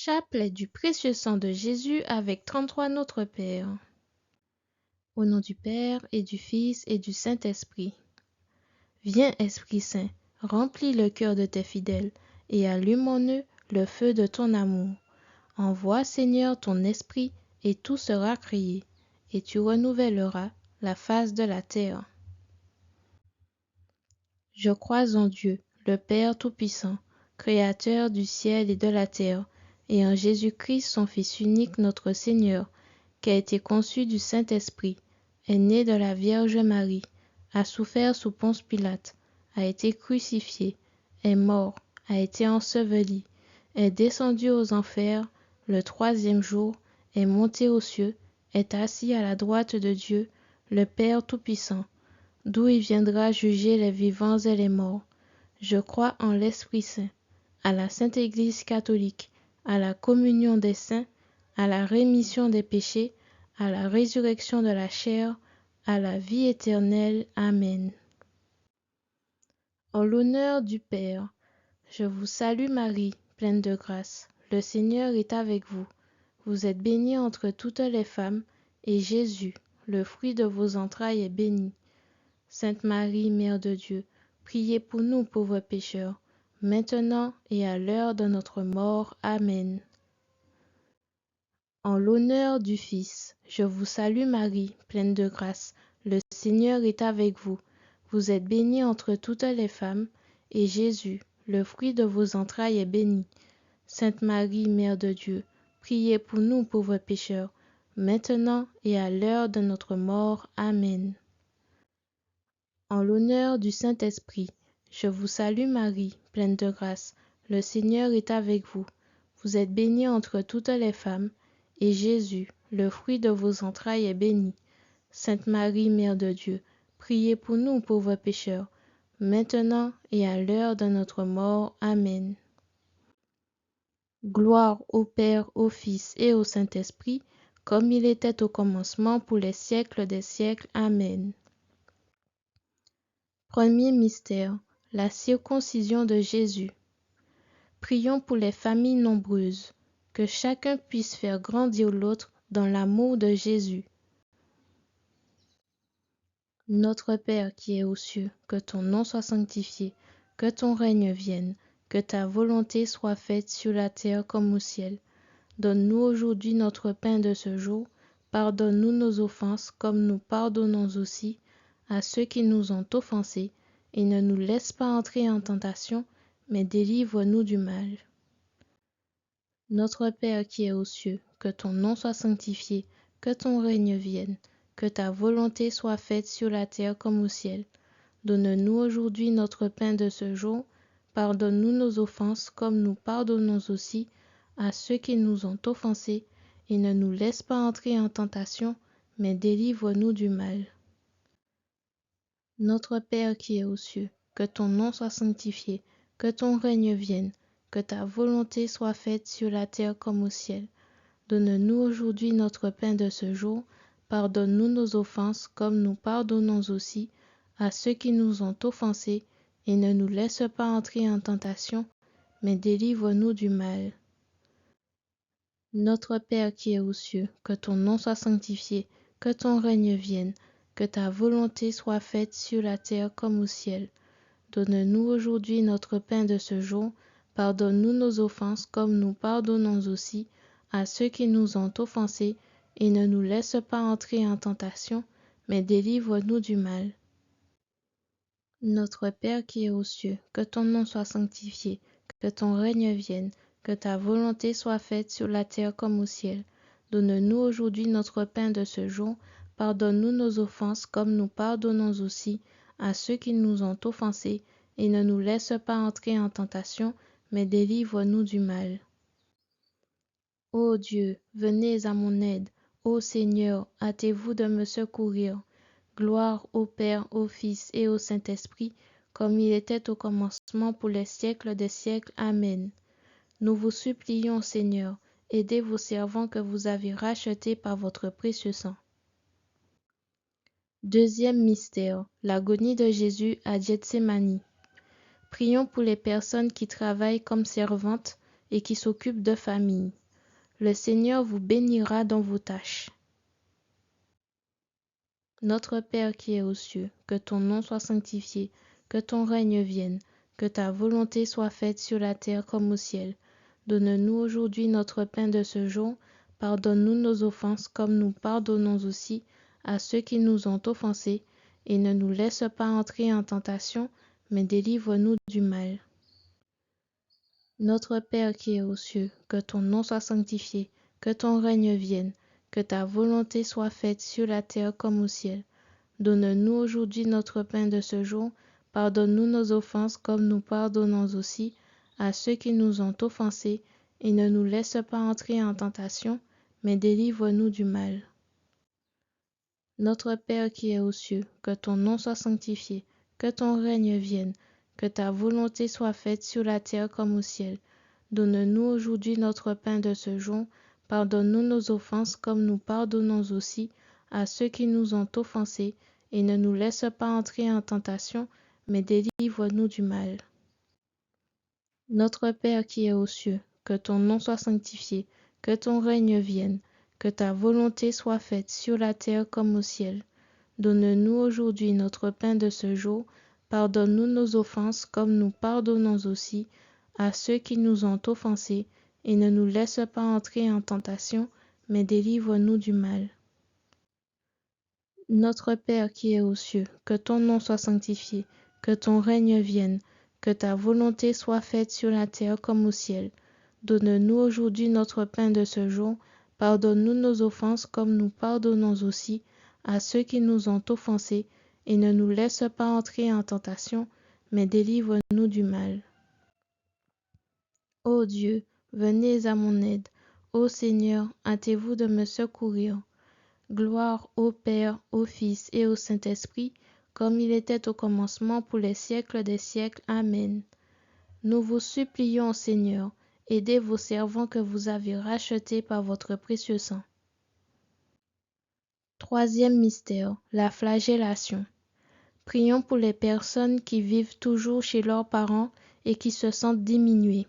Chapelet du précieux sang de Jésus avec 33 Notre Père. Au nom du Père et du Fils et du Saint-Esprit. Viens, Esprit Saint, remplis le cœur de tes fidèles et allume en eux le feu de ton amour. Envoie, Seigneur, ton esprit et tout sera créé, et tu renouvelleras la face de la terre. Je crois en Dieu, le Père Tout-Puissant, Créateur du ciel et de la terre, et en Jésus-Christ, son Fils unique, notre Seigneur, qui a été conçu du Saint-Esprit, est né de la Vierge Marie, a souffert sous Ponce Pilate, a été crucifié, est mort, a été enseveli, est descendu aux enfers, le troisième jour, est monté aux cieux, est assis à la droite de Dieu, le Père Tout-Puissant, d'où il viendra juger les vivants et les morts. Je crois en l'Esprit Saint, à la Sainte Église catholique, à la communion des saints, à la rémission des péchés, à la résurrection de la chair, à la vie éternelle. Amen. En l'honneur du Père, je vous salue Marie, pleine de grâce. Le Seigneur est avec vous. Vous êtes bénie entre toutes les femmes, et Jésus, le fruit de vos entrailles, est béni. Sainte Marie, Mère de Dieu, priez pour nous pauvres pécheurs, maintenant et à l'heure de notre mort. Amen. En l'honneur du Fils, je vous salue Marie, pleine de grâce. Le Seigneur est avec vous. Vous êtes bénie entre toutes les femmes, et Jésus, le fruit de vos entrailles, est béni. Sainte Marie, Mère de Dieu, priez pour nous pauvres pécheurs, maintenant et à l'heure de notre mort. Amen. En l'honneur du Saint-Esprit, je vous salue Marie, pleine de grâce. Le Seigneur est avec vous. Vous êtes bénie entre toutes les femmes, et Jésus, le fruit de vos entrailles, est béni. Sainte Marie, Mère de Dieu, priez pour nous pauvres pécheurs, maintenant et à l'heure de notre mort. Amen. Gloire au Père, au Fils et au Saint-Esprit, comme il était au commencement, pour les siècles des siècles. Amen. Premier mystère, la circoncision de Jésus. Prions pour les familles nombreuses, que chacun puisse faire grandir l'autre dans l'amour de Jésus. Notre Père qui es aux cieux, que ton nom soit sanctifié, que ton règne vienne, que ta volonté soit faite sur la terre comme au ciel. Donne-nous aujourd'hui notre pain de ce jour. Pardonne-nous nos offenses comme nous pardonnons aussi à ceux qui nous ont offensés. Et ne nous laisse pas entrer en tentation, mais délivre-nous du mal. Notre Père qui es aux cieux, que ton nom soit sanctifié, que ton règne vienne, que ta volonté soit faite sur la terre comme au ciel. Donne-nous aujourd'hui notre pain de ce jour. Pardonne-nous nos offenses comme nous pardonnons aussi à ceux qui nous ont offensés. Et ne nous laisse pas entrer en tentation, mais délivre-nous du mal. Notre Père qui es aux cieux, que ton nom soit sanctifié, que ton règne vienne, que ta volonté soit faite sur la terre comme au ciel. Donne-nous aujourd'hui notre pain de ce jour. Pardonne-nous nos offenses comme nous pardonnons aussi à ceux qui nous ont offensés, et ne nous laisse pas entrer en tentation, mais délivre-nous du mal. Notre Père qui es aux cieux, que ton nom soit sanctifié, que ton règne vienne, que ta volonté soit faite sur la terre comme au ciel. Donne-nous aujourd'hui notre pain de ce jour. Pardonne-nous nos offenses comme nous pardonnons aussi à ceux qui nous ont offensés, et ne nous laisse pas entrer en tentation, mais délivre-nous du mal. Notre Père qui es aux cieux, que ton nom soit sanctifié, que ton règne vienne, que ta volonté soit faite sur la terre comme au ciel. Donne-nous aujourd'hui notre pain de ce jour. Pardonne-nous nos offenses comme nous pardonnons aussi à ceux qui nous ont offensés, et ne nous laisse pas entrer en tentation, mais délivre-nous du mal. Ô Dieu, venez à mon aide. Ô Seigneur, hâtez-vous de me secourir. Gloire au Père, au Fils et au Saint-Esprit, comme il était au commencement, pour les siècles des siècles. Amen. Nous vous supplions, Seigneur, aidez vos servants que vous avez rachetés par votre précieux sang. Deuxième mystère, l'agonie de Jésus à Gethsémani. Prions pour les personnes qui travaillent comme servantes et qui s'occupent de famille. Le Seigneur vous bénira dans vos tâches. Notre Père qui es aux cieux, que ton nom soit sanctifié, que ton règne vienne, que ta volonté soit faite sur la terre comme au ciel. Donne-nous aujourd'hui notre pain de ce jour. Pardonne-nous nos offenses comme nous pardonnons aussi à ceux qui nous ont offensés. Et ne nous laisse pas entrer en tentation, mais délivre-nous du mal. Notre Père qui es aux cieux, que ton nom soit sanctifié, que ton règne vienne, que ta volonté soit faite sur la terre comme au ciel. Donne-nous aujourd'hui notre pain de ce jour. Pardonne-nous nos offenses comme nous pardonnons aussi à ceux qui nous ont offensés. Et ne nous laisse pas entrer en tentation, mais délivre-nous du mal. Notre Père qui es aux cieux, que ton nom soit sanctifié, que ton règne vienne, que ta volonté soit faite sur la terre comme au ciel. Donne-nous aujourd'hui notre pain de ce jour. Pardonne-nous nos offenses comme nous pardonnons aussi à ceux qui nous ont offensés. Et ne nous laisse pas entrer en tentation, mais délivre-nous du mal. Notre Père qui es aux cieux, que ton nom soit sanctifié, que ton règne vienne, que ta volonté soit faite sur la terre comme au ciel. Donne-nous aujourd'hui notre pain de ce jour. Pardonne-nous nos offenses comme nous pardonnons aussi à ceux qui nous ont offensés. Et ne nous laisse pas entrer en tentation, mais délivre-nous du mal. Notre Père qui es aux cieux, que ton nom soit sanctifié, que ton règne vienne, que ta volonté soit faite sur la terre comme au ciel. Donne-nous aujourd'hui notre pain de ce jour. Pardonne-nous nos offenses comme nous pardonnons aussi à ceux qui nous ont offensés, et ne nous laisse pas entrer en tentation, mais délivre-nous du mal. Ô Dieu, venez à mon aide. Ô Seigneur, hâtez-vous de me secourir. Gloire au Père, au Fils et au Saint-Esprit, comme il était au commencement pour les siècles des siècles. Amen. Nous vous supplions, Seigneur, aidez vos servants que vous avez rachetés par votre précieux sang. Troisième mystère, la flagellation. Prions pour les personnes qui vivent toujours chez leurs parents et qui se sentent diminuées.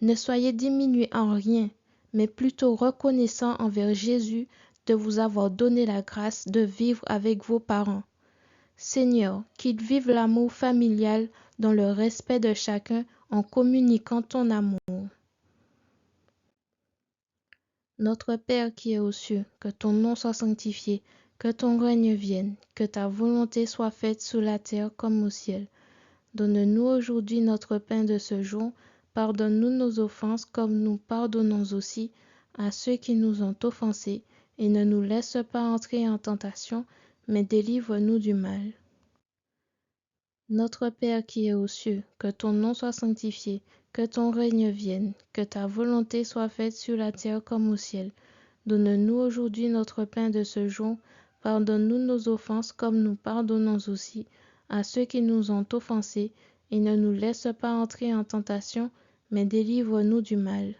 Ne soyez diminués en rien, mais plutôt reconnaissants envers Jésus de vous avoir donné la grâce de vivre avec vos parents. Seigneur, qu'ils vivent l'amour familial dans le respect de chacun en communiquant ton amour. Notre Père qui es aux cieux, que ton nom soit sanctifié, que ton règne vienne, que ta volonté soit faite sur la terre comme au ciel. Donne-nous aujourd'hui notre pain de ce jour. Pardonne-nous nos offenses comme nous pardonnons aussi à ceux qui nous ont offensés, et ne nous laisse pas entrer en tentation, mais délivre-nous du mal. Notre Père qui es aux cieux, que ton nom soit sanctifié, que ton règne vienne, que ta volonté soit faite sur la terre comme au ciel. Donne-nous aujourd'hui notre pain de ce jour. Pardonne-nous nos offenses comme nous pardonnons aussi à ceux qui nous ont offensés, et ne nous laisse pas entrer en tentation, mais délivre-nous du mal.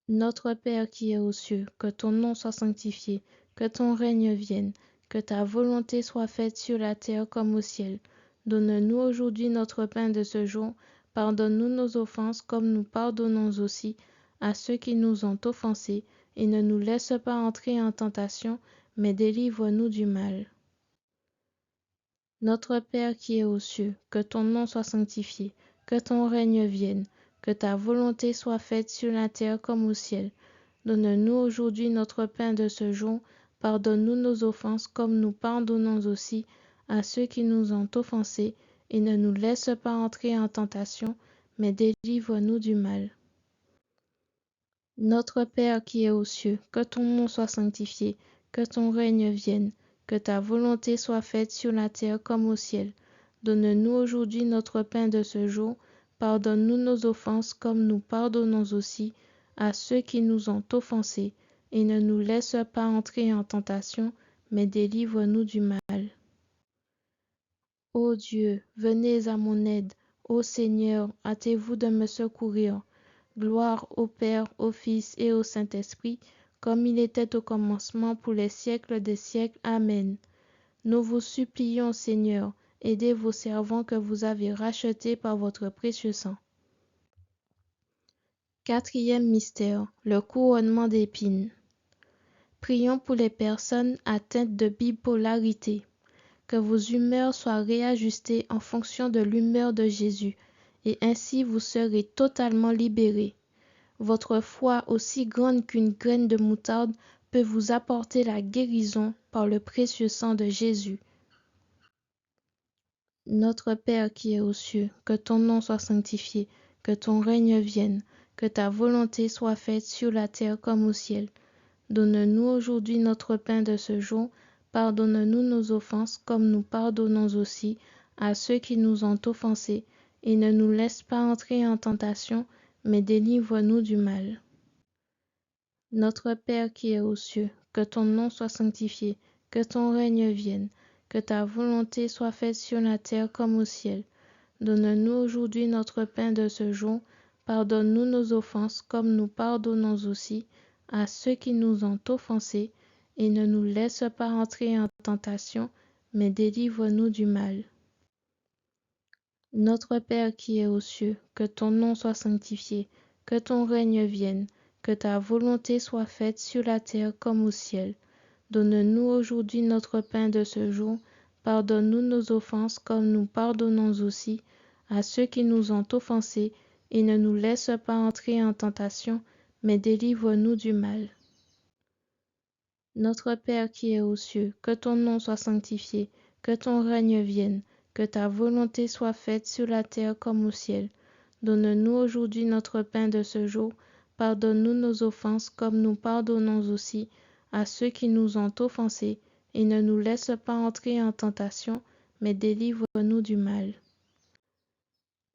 Notre Père qui es aux cieux, que ton nom soit sanctifié, que ton règne vienne, que ta volonté soit faite sur la terre comme au ciel. Donne-nous aujourd'hui notre pain de ce jour. Pardonne-nous nos offenses comme nous pardonnons aussi à ceux qui nous ont offensés, et ne nous laisse pas entrer en tentation, mais délivre-nous du mal. Notre Père qui es aux cieux, que ton nom soit sanctifié, que ton règne vienne, que ta volonté soit faite sur la terre comme au ciel. Donne-nous aujourd'hui notre pain de ce jour. Pardonne-nous nos offenses comme nous pardonnons aussi à ceux qui nous ont offensés, et ne nous laisse pas entrer en tentation, mais délivre-nous du mal. Notre Père qui es aux cieux, que ton nom soit sanctifié, que ton règne vienne, que ta volonté soit faite sur la terre comme au ciel. Donne-nous aujourd'hui notre pain de ce jour. Pardonne-nous nos offenses comme nous pardonnons aussi à ceux qui nous ont offensés, et ne nous laisse pas entrer en tentation, mais délivre-nous du mal. Ô Dieu, venez à mon aide. Ô Seigneur, hâtez-vous de me secourir. Gloire au Père, au Fils et au Saint-Esprit, comme il était au commencement pour les siècles des siècles. Amen. Nous vous supplions, Seigneur, aidez vos servants que vous avez rachetés par votre précieux sang. Quatrième mystère, le couronnement d'épines. Prions pour les personnes atteintes de bipolarité. Que vos humeurs soient réajustées en fonction de l'humeur de Jésus, et ainsi vous serez totalement libérés. Votre foi, aussi grande qu'une graine de moutarde, peut vous apporter la guérison par le précieux sang de Jésus. Notre Père qui es aux cieux, que ton nom soit sanctifié, que ton règne vienne, que ta volonté soit faite sur la terre comme au ciel. Donne-nous aujourd'hui notre pain de ce jour. Pardonne-nous nos offenses comme nous pardonnons aussi à ceux qui nous ont offensés. Et ne nous laisse pas entrer en tentation, mais délivre-nous du mal. Notre Père qui es aux cieux, que ton nom soit sanctifié, que ton règne vienne, que ta volonté soit faite sur la terre comme au ciel. Donne-nous aujourd'hui notre pain de ce jour. Pardonne-nous nos offenses comme nous pardonnons aussi à ceux qui nous ont offensés, et ne nous laisse pas entrer en tentation, mais délivre-nous du mal. Notre Père qui es aux cieux, que ton nom soit sanctifié, que ton règne vienne, que ta volonté soit faite sur la terre comme au ciel. Donne-nous aujourd'hui notre pain de ce jour. Pardonne-nous nos offenses comme nous pardonnons aussi à ceux qui nous ont offensés, et ne nous laisse pas entrer en tentation, mais délivre-nous du mal. Notre Père qui es aux cieux, que ton nom soit sanctifié, que ton règne vienne, que ta volonté soit faite sur la terre comme au ciel. Donne-nous aujourd'hui notre pain de ce jour. Pardonne-nous nos offenses comme nous pardonnons aussi à ceux qui nous ont offensés, et ne nous laisse pas entrer en tentation, mais délivre-nous du mal.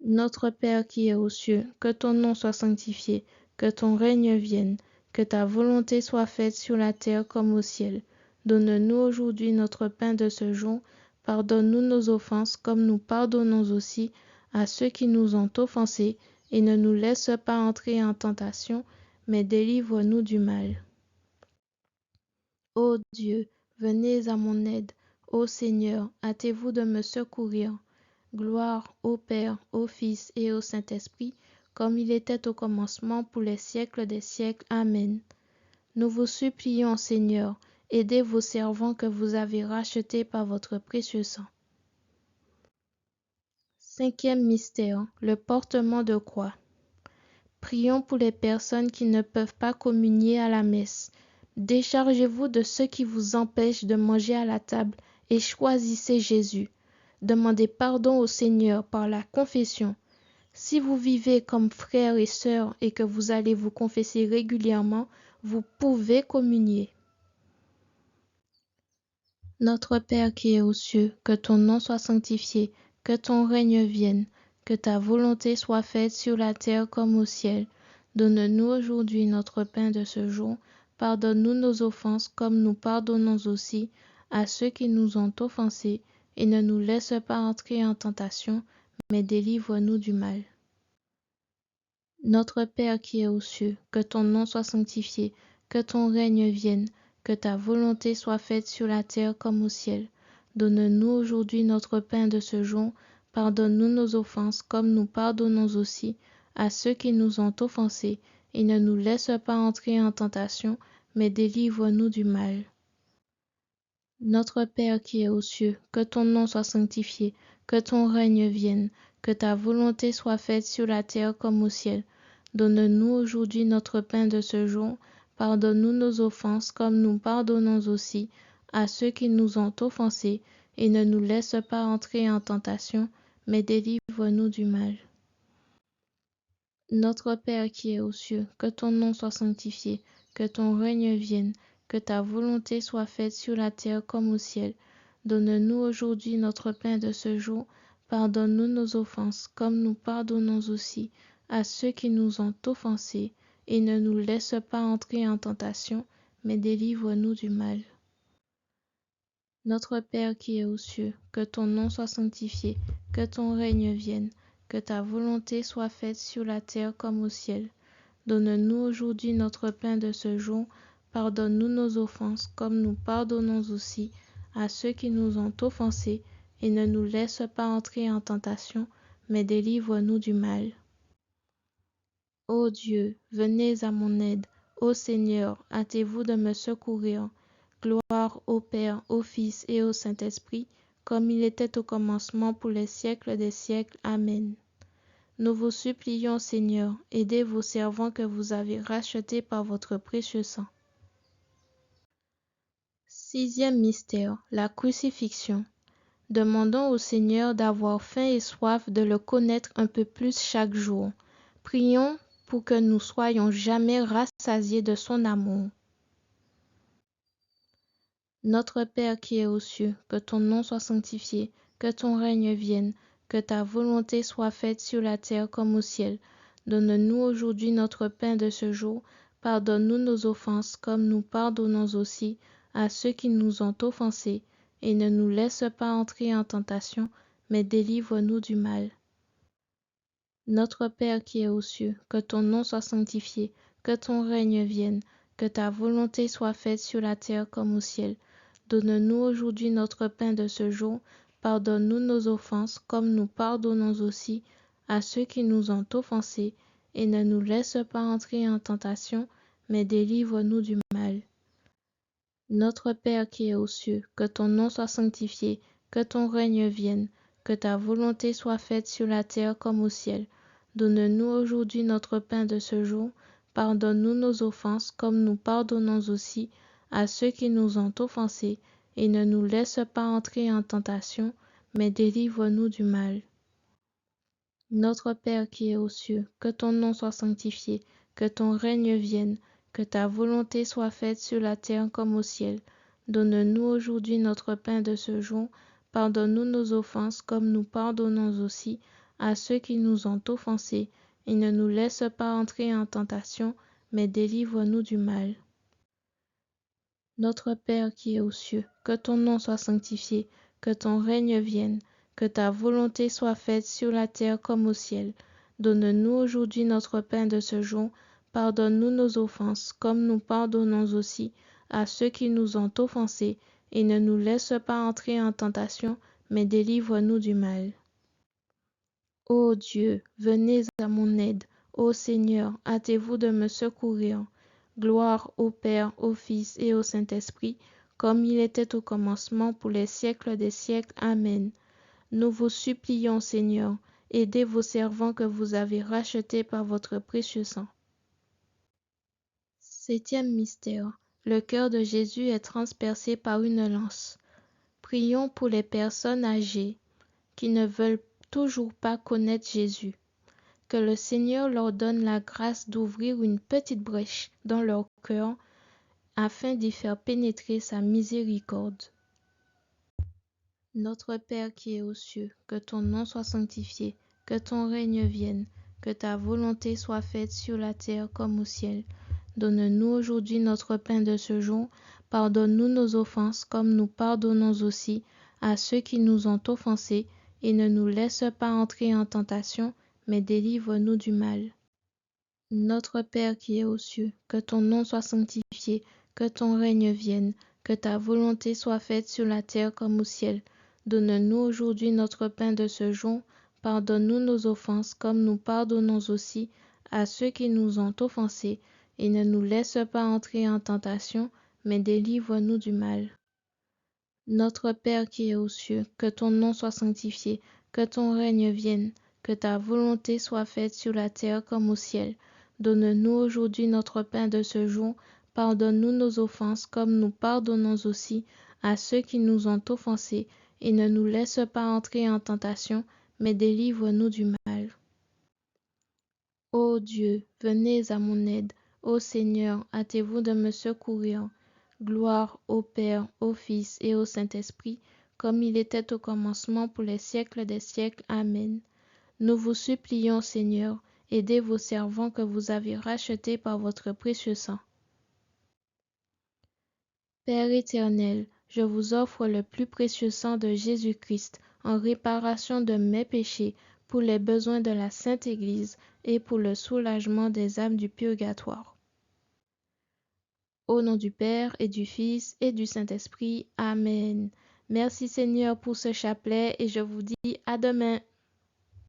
Notre Père qui es aux cieux, que ton nom soit sanctifié, que ton règne vienne, que ta volonté soit faite sur la terre comme au ciel. Donne-nous aujourd'hui notre pain de ce jour. Pardonne-nous nos offenses comme nous pardonnons aussi à ceux qui nous ont offensés, et ne nous laisse pas entrer en tentation, mais délivre-nous du mal. Ô Dieu, venez à mon aide. Ô Seigneur, hâtez-vous de me secourir. Gloire au Père, au Fils et au Saint-Esprit, comme il était au commencement, pour les siècles des siècles. Amen. Nous vous supplions, Seigneur, aidez vos servants que vous avez rachetés par votre précieux sang. Cinquième mystère, le portement de croix. Prions pour les personnes qui ne peuvent pas communier à la messe. Déchargez-vous de ceux qui vous empêchent de manger à la table et choisissez Jésus. Demandez pardon au Seigneur par la confession. Si vous vivez comme frères et sœurs et que vous allez vous confesser régulièrement, vous pouvez communier. Notre Père qui es aux cieux, que ton nom soit sanctifié, que ton règne vienne, que ta volonté soit faite sur la terre comme au ciel. Donne-nous aujourd'hui notre pain de ce jour. Pardonne-nous nos offenses comme nous pardonnons aussi à ceux qui nous ont offensés, et ne nous laisse pas entrer en tentation, mais délivre-nous du mal. Notre Père qui es aux cieux, que ton nom soit sanctifié, que ton règne vienne, que ta volonté soit faite sur la terre comme au ciel. Donne-nous aujourd'hui notre pain de ce jour. Pardonne-nous nos offenses comme nous pardonnons aussi à ceux qui nous ont offensés, et ne nous laisse pas entrer en tentation, mais délivre-nous du mal. Notre Père qui es aux cieux, que ton nom soit sanctifié, que ton règne vienne, que ta volonté soit faite sur la terre comme au ciel. Donne-nous aujourd'hui notre pain de ce jour. Pardonne-nous nos offenses comme nous pardonnons aussi à ceux qui nous ont offensés, et ne nous laisse pas entrer en tentation, mais délivre-nous du mal. Notre Père qui es aux cieux, que ton nom soit sanctifié, que ton règne vienne, que ta volonté soit faite sur la terre comme au ciel. Donne-nous aujourd'hui notre pain de ce jour. Pardonne-nous nos offenses, comme nous pardonnons aussi à ceux qui nous ont offensés, et ne nous laisse pas entrer en tentation, mais délivre-nous du mal. Notre Père qui es aux cieux, que ton nom soit sanctifié, que ton règne vienne, que ta volonté soit faite sur la terre comme au ciel. Donne-nous aujourd'hui notre pain de ce jour. Pardonne-nous nos offenses, comme nous pardonnons aussi à ceux qui nous ont offensés, et ne nous laisse pas entrer en tentation, mais délivre-nous du mal. Ô Dieu, venez à mon aide. Ô Seigneur, hâtez-vous de me secourir. Gloire au Père, au Fils et au Saint-Esprit, comme il était au commencement pour les siècles des siècles. Amen. Nous vous supplions, Seigneur, aidez vos servants que vous avez rachetés par votre précieux sang. Sixième mystère, la crucifixion. Demandons au Seigneur d'avoir faim et soif de le connaître un peu plus chaque jour. Prions pour que nous soyons jamais rassasiés de son amour. Notre Père qui es aux cieux, que ton nom soit sanctifié, que ton règne vienne, que ta volonté soit faite sur la terre comme au ciel. Donne-nous aujourd'hui notre pain de ce jour. Pardonne-nous nos offenses comme nous pardonnons aussi à ceux qui nous ont offensés. Et ne nous laisse pas entrer en tentation, mais délivre-nous du mal. Notre Père qui es aux cieux, que ton nom soit sanctifié, que ton règne vienne, que ta volonté soit faite sur la terre comme au ciel. Donne-nous aujourd'hui notre pain de ce jour. Pardonne-nous nos offenses, comme nous pardonnons aussi à ceux qui nous ont offensés, et ne nous laisse pas entrer en tentation, mais délivre-nous du mal. Notre Père qui es aux cieux, que ton nom soit sanctifié, que ton règne vienne, que ta volonté soit faite sur la terre comme au ciel. Donne-nous aujourd'hui notre pain de ce jour. Pardonne-nous nos offenses, comme nous pardonnons aussi à ceux qui nous ont offensés, et ne nous laisse pas entrer en tentation, mais délivre-nous du mal. Notre Père qui es aux cieux, que ton nom soit sanctifié, que ton règne vienne, que ta volonté soit faite sur la terre comme au ciel. Donne-nous aujourd'hui notre pain de ce jour. Pardonne-nous nos offenses, comme nous pardonnons aussi à ceux qui nous ont offensés, et ne nous laisse pas entrer en tentation, mais délivre-nous du mal. Notre Père qui es aux cieux, que ton nom soit sanctifié, que ton règne vienne, que ta volonté soit faite sur la terre comme au ciel. Donne-nous aujourd'hui notre pain de ce jour. Pardonne-nous nos offenses, comme nous pardonnons aussi à ceux qui nous ont offensés, et ne nous laisse pas entrer en tentation, mais délivre-nous du mal. Ô Dieu, venez à mon aide. Ô Seigneur, hâtez-vous de me secourir. Gloire au Père, au Fils et au Saint-Esprit, comme il était au commencement pour les siècles des siècles. Amen. Nous vous supplions, Seigneur, aidez vos servants que vous avez rachetés par votre précieux sang. Septième mystère. Le cœur de Jésus est transpercé par une lance. Prions pour les personnes âgées qui ne veulent toujours pas connaître Jésus. Que le Seigneur leur donne la grâce d'ouvrir une petite brèche dans leur cœur afin d'y faire pénétrer sa miséricorde. Notre Père qui es aux cieux, que ton nom soit sanctifié, que ton règne vienne, que ta volonté soit faite sur la terre comme au ciel. Donne-nous aujourd'hui notre pain de ce jour. Pardonne-nous nos offenses comme nous pardonnons aussi à ceux qui nous ont offensés, et ne nous laisse pas entrer en tentation, mais délivre-nous du mal. Notre Père qui es aux cieux, que ton nom soit sanctifié, que ton règne vienne, que ta volonté soit faite sur la terre comme au ciel. Donne-nous aujourd'hui notre pain de ce jour. Pardonne-nous nos offenses comme nous pardonnons aussi à ceux qui nous ont offensés, et ne nous laisse pas entrer en tentation, mais délivre-nous du mal. Notre Père qui es aux cieux, que ton nom soit sanctifié, que ton règne vienne, que ta volonté soit faite sur la terre comme au ciel. Donne-nous aujourd'hui notre pain de ce jour. Pardonne-nous nos offenses comme nous pardonnons aussi à ceux qui nous ont offensés, et ne nous laisse pas entrer en tentation, mais délivre-nous du mal. Ô Dieu, venez à mon aide. Ô Seigneur, hâtez-vous de me secourir. Gloire au Père, au Fils et au Saint-Esprit, comme il était au commencement pour les siècles des siècles. Amen. Nous vous supplions, Seigneur, aidez vos servants que vous avez rachetés par votre précieux sang. Père éternel, je vous offre le plus précieux sang de Jésus-Christ en réparation de mes péchés, pour les besoins de la Sainte Église et pour le soulagement des âmes du purgatoire. Au nom du Père et du Fils et du Saint-Esprit. Amen. Merci Seigneur pour ce chapelet et je vous dis à demain.